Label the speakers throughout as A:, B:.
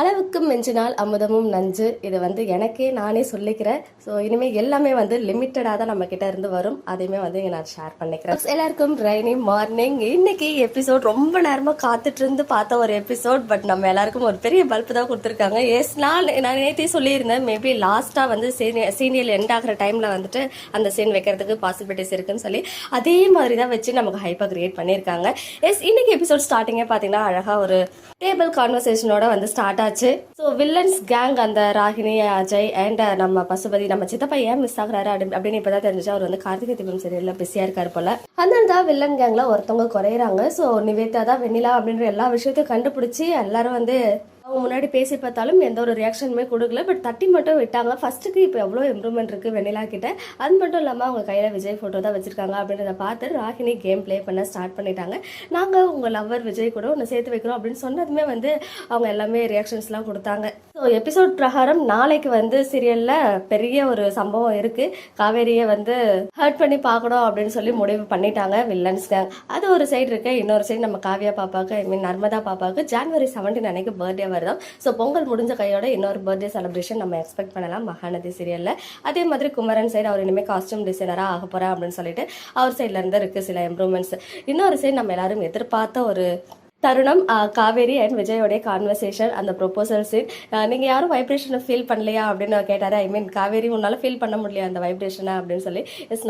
A: அளவுக்கு மிஞ்சினால் அமுதமும் நஞ்சு. இது எனக்கே நானே சொல்லிக்கிறேன். ஸோ இனிமேல் எல்லாமே லிமிட்டடாக தான் நம்ம கிட்ட இருந்து வரும். அதையுமே இங்கே நான் ஷேர் பண்ணிக்கிறேன். எல்லாருக்கும் ரெய்னி மார்னிங். இன்னைக்கு எபிசோட் ரொம்ப நேரமாக காத்துட்டு இருந்து பார்த்த ஒரு எபிசோட். பட் நம்ம எல்லாருக்கும் ஒரு பெரிய பல்ப் தான் கொடுத்துருக்காங்க. நான் நேற்றே சொல்லியிருந்தேன், மேபி லாஸ்ட்டாக சீனியர் எண்ட் ஆகிற டைமில் அந்த சீன் வைக்கிறதுக்கு பாசிபிலிட்டிஸ் இருக்குன்னு சொல்லி அதே மாதிரி தான் வச்சு நமக்கு ஹைப்பாக கிரியேட் பண்ணியிருக்காங்க. இன்னைக்கு எபிசோட் ஸ்டார்டிங்கே பார்த்தீங்கன்னா அழகாக ஒரு டேபிள் கான்வர்சேஷனோட ஸ்டார்ட் ஆச்சு. ஸோ வில்லன்ஸ் கேங், அந்த ராகினி, அஜய் அண்ட் நம்ம பசுபதி, நம்ம சித்தப்பா ஏன் மிஸ் ஆகுறாரு அப்படின்னு இப்பதான் தெரிஞ்சு அவர் கார்த்திகை தீபம் சீரியல்ல பிஸியா இருக்காரு போல. அதனால தான் வில்லன் கேங்ல ஒருத்தவங்க குறையிறாங்க. ஸோ நிவேதா தான் வெண்ணிலா அப்படின்ற எல்லா விஷயத்தையும் கண்டுபிடிச்சி எல்லாரும் அவங்க முன்னாடி பேசி பார்த்தாலும் எந்த ஒரு ரியாக்ஷனுமே கொடுக்கல. பட் தட்டி மட்டும் விட்டாங்க. ஃபர்ஸ்ட்டுக்கு இப்போ எவ்வளோ இம்ப்ரூவ்மெண்ட் இருக்கு வெண்ணிலா கிட்ட. அது மட்டும் இல்லாமல் அவங்க கையில் விஜய் ஃபோட்டோ தான் வச்சிருக்காங்க அப்படின்றத பார்த்து ராகினி கேம் ப்ளே பண்ண ஸ்டார்ட் பண்ணிட்டாங்க. நாங்கள் உங்கள் லவ்வர் விஜய் கூட ஒன்று சேர்த்து வைக்கிறோம் அப்படின்னு சொன்னதுமே அவங்க எல்லாமே ரியாக்ஷன்ஸ்லாம் கொடுத்தாங்க. ஸோ எபிசோட் பிரகாரம் நாளைக்கு சீரியலில் பெரிய ஒரு சம்பவம் இருக்கு. காவேரியை ஹர்ட் பண்ணி பார்க்கணும் அப்படின்னு சொல்லி முடிவு பண்ணிட்டாங்க வில்லன்ஸ் கேங். அது ஒரு சைடு இருக்கு. இன்னொரு சைடு நம்ம காவியா பாப்பாவுக்கு, ஐ மீன் நர்மதா பாப்பாவுக்கு ஜனவரி 17 அன்னைக்கு பர்த்டே வருதான். ஸோ பொங்கல் முடிஞ்ச கையோட இன்னொரு பர்த்டே செலிப்ரேஷன் நம்ம எக்ஸ்பெக்ட் பண்ணலாம் மகாநதி சீரியல்ல. அதே மாதிரி குமரன் சைடு அவர் இனிமேல் காஸ்டியூம் டிசைனரா ஆக போறேன் அப்படின்னு சொல்லிட்டு அவர் சைட்ல இருந்து இருக்கு சில இம்ப்ரூவ்மெண்ட்ஸ். இன்னொரு சைடு நம்ம எல்லாரும் எதிர்பார்த்த ஒரு தருணம், காவேரி அண்ட் விஜயோடைய கான்வர்சேஷன், அந்த ப்ரொபோசல் சீன். நீங்கள் யாரும் வைப்ரேஷனை ஃபீல் பண்ணலையா அப்படின்னு கேட்டார். ஐ மீன் காவேரி உன்னால் ஃபீல் பண்ண முடியலையா அந்த வைப்ரேஷனை அப்படின்னு சொல்லி.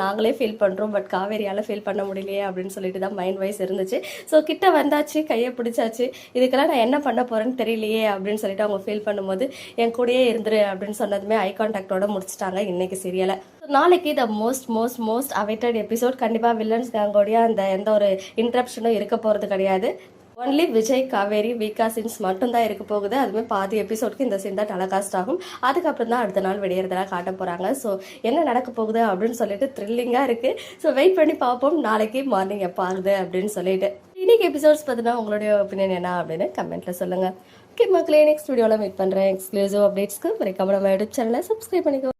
A: நாங்களே ஃபீல் பண்ணுறோம், பட் காவேரியால் ஃபீல் பண்ண முடியலையே அப்படின்னு சொல்லிட்டு தான் மைண்ட் வைஸ் இருந்துச்சு. ஸோ கிட்ட வந்தாச்சு, கையை பிடிச்சாச்சு, இதுக்கெல்லாம் நான் என்ன பண்ண போகிறேன்னு தெரியலையே அப்படின்னு சொல்லிட்டு அவங்க ஃபீல் பண்ணும்போது என் கூடயே இருந்துரு அப்படின்னு சொன்னதுமே ஐ கான்டாக்டோட முடிச்சிட்டாங்க இன்னைக்கு சீரியலை. நாளைக்கு த மோஸ்ட் அவைட்டட் எபிசோட். கண்டிப்பாக வில்லன்ஸ் கேங்கோடைய அந்த எந்த ஒரு இன்ட்ரப்ஷனும் இருக்க போகிறது கிடையாது. ஒன்லி விஜய், காவேரி, வீக்கா சீன்ஸ் மட்டும்தான் இருக்க போகுது. அதுவுமே பாதி எபிசோட்க்கு இந்த சீன் தான் டெலகாஸ்ட் ஆகும். அதுக்கப்புறம் தான் அடுத்த நாள் வெளியேறதெல்லாம் காட்ட போகிறாங்க. ஸோ என்ன நடக்க போகுது அப்படின்னு சொல்லிட்டு த்ரில்லிங்காக இருக்குது. ஸோ வெயிட் பண்ணி பார்ப்போம் நாளைக்கு மார்னிங் எப்போ ஆகுது அப்படின்னு சொல்லிட்டு. இன்னைக்கு எபிசோட்ஸ் பார்த்தீங்கன்னா உங்களுடைய ஒப்பீனியன் என்ன அப்படின்னு கமெண்ட்டில் சொல்லுங்கள். ஓகே மக்களே, நெக்ஸ்ட் வீடியோவில் மீட் பண்ணுறேன். எக்ஸ்க்ளூசிவ் அப்டேட்ஸ்க்கு மறக்காம நம்ம யூடியூப் சேனலை சப்ஸ்கிரைப் பண்ணிக்கோ.